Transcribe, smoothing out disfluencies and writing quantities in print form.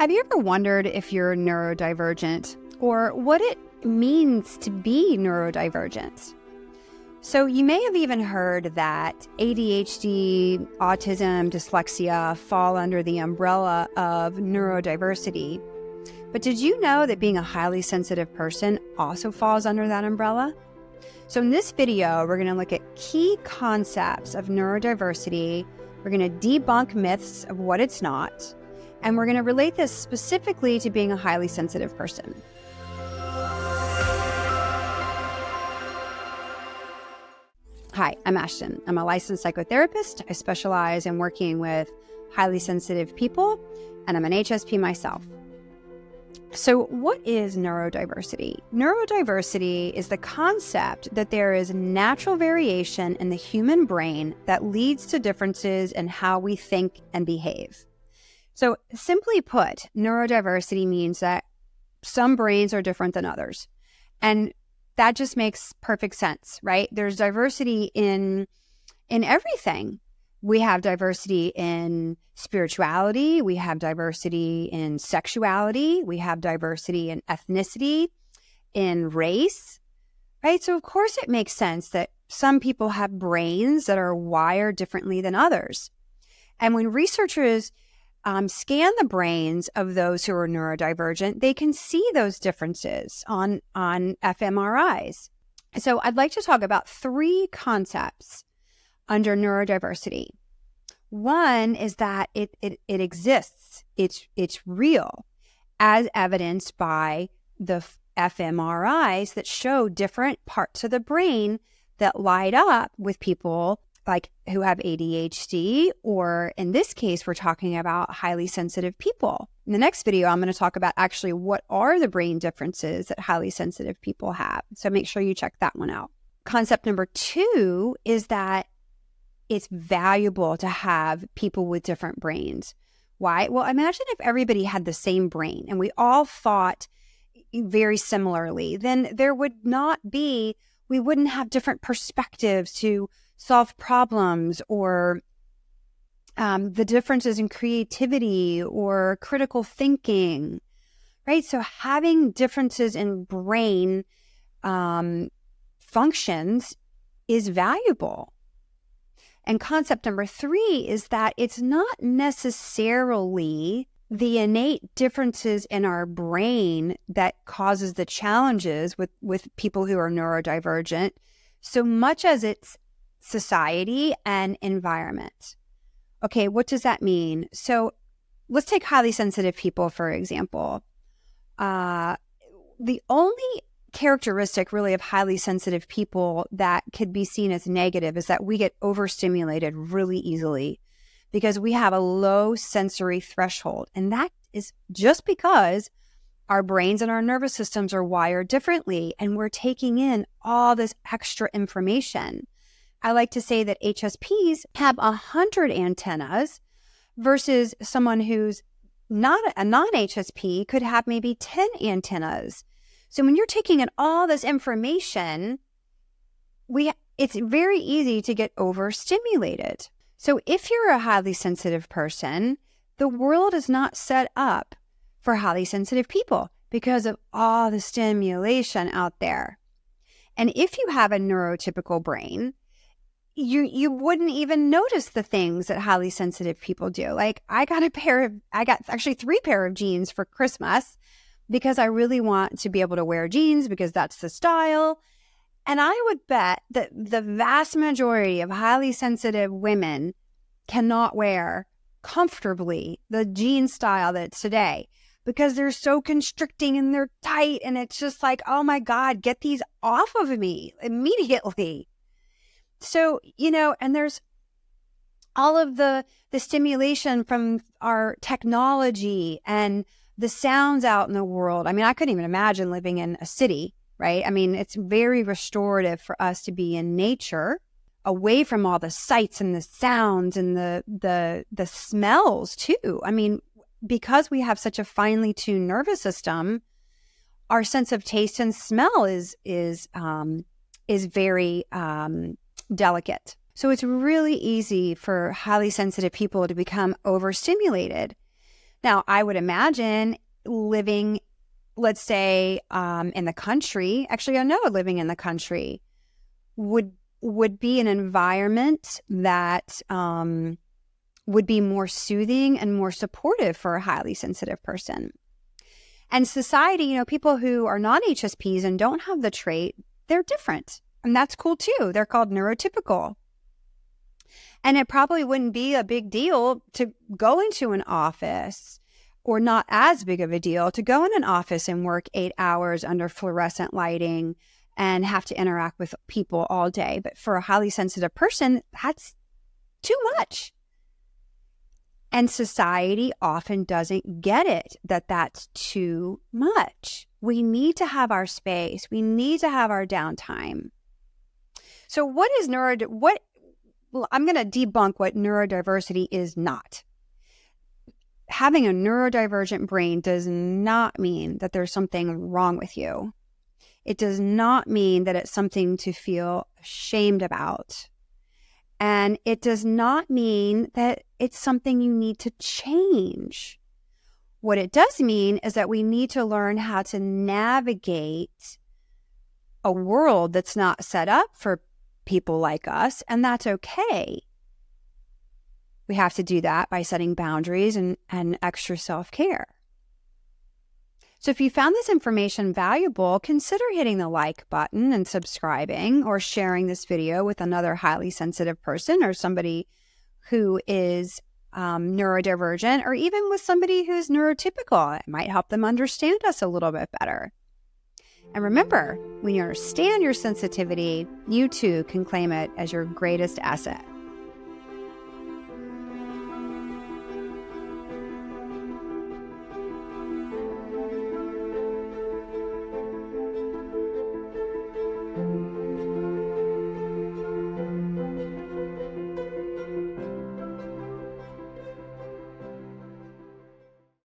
Have you ever wondered if you're neurodivergent or what it means to be neurodivergent? So you may have even heard that ADHD, autism, dyslexia fall under the umbrella of neurodiversity. But did you know that being a highly sensitive person also falls under that umbrella? So in this video, we're going to look at key concepts of neurodiversity. We're going to debunk myths of what it's not. And we're going to relate this specifically to being a highly sensitive person. Hi, I'm Ashton. I'm a licensed psychotherapist. I specialize in working with highly sensitive people, and I'm an HSP myself. So what is neurodiversity? Neurodiversity is the concept that there is natural variation in the human brain that leads to differences in how we think and behave. So simply put, neurodiversity means that some brains are different than others. And that just makes perfect sense, right? There's diversity in everything. We have diversity in spirituality. We have diversity in sexuality. We have diversity in ethnicity, in race, right? So of course it makes sense that some people have brains that are wired differently than others. And when researchers scan the brains of those who are neurodivergent, they can see those differences on fMRIs. So I'd like to talk about three concepts under neurodiversity. One is that it exists. It's real, as evidenced by the fMRIs that show different parts of the brain that light up with people like who have ADHD, or in this case, we're talking about highly sensitive people. In the next video, I'm going to talk about actually what are the brain differences that highly sensitive people have. So make sure you check that one out. Concept number two is that it's valuable to have people with different brains. Why? Well, imagine if everybody had the same brain and we all thought very similarly, then there would not be, we wouldn't have different perspectives to solve problems, or the differences in creativity or critical thinking, right? So having differences in brain functions is valuable. And concept number three is that it's not necessarily the innate differences in our brain that causes the challenges with people who are neurodivergent, so much as it's society and environment. Okay, what does that mean? So let's take highly sensitive people, for example. The only characteristic really of highly sensitive people that could be seen as negative is that we get overstimulated really easily because we have a low sensory threshold. And that is just because our brains and our nervous systems are wired differently, and we're taking in all this extra information. I like to say that HSPs have 100 antennas versus someone who's not a non-HSP could have maybe 10 antennas. So when you're taking in all this information, it's very easy to get overstimulated. So if you're a highly sensitive person, the world is not set up for highly sensitive people because of all the stimulation out there. And if you have a neurotypical brain, you wouldn't even notice the things that highly sensitive people do. Like I got actually 3 pair of jeans for Christmas because I really want to be able to wear jeans because that's the style. And I would bet that the vast majority of highly sensitive women cannot wear comfortably the jean style that's today because they're so constricting and they're tight. And it's just like, oh my God, get these off of me immediately. So, and there's all of the stimulation from our technology and the sounds out in the world. I mean, I couldn't even imagine living in a city, right? I mean, it's very restorative for us to be in nature, away from all the sights and the sounds and the smells too. I mean, because we have such a finely tuned nervous system, our sense of taste and smell is very delicate. So it's really easy for highly sensitive people to become overstimulated. Now, I would imagine living, let's say, in the country, actually, I know living in the country would be an environment that would be more soothing and more supportive for a highly sensitive person. And society, people who are not HSPs and don't have the trait, they're different. And that's cool too. They're called neurotypical. And it probably wouldn't be a big deal to go into an office, or not as big of a deal to go in an office and work 8 hours under fluorescent lighting and have to interact with people all day. But for a highly sensitive person, that's too much. And society often doesn't get it, that that's too much. We need to have our space. We need to have our downtime. So what is I'm going to debunk what neurodiversity is not. Having a neurodivergent brain does not mean that there's something wrong with you. It does not mean that it's something to feel ashamed about. And it does not mean that it's something you need to change. What it does mean is that we need to learn how to navigate a world that's not set up for people like us, and that's okay. We have to do that by setting boundaries and extra self-care. So if you found this information valuable, consider hitting the like button and subscribing, or sharing this video with another highly sensitive person, or somebody who is neurodivergent, or even with somebody who's neurotypical. It might help them understand us a little bit better. And remember, when you understand your sensitivity, you too can claim it as your greatest asset.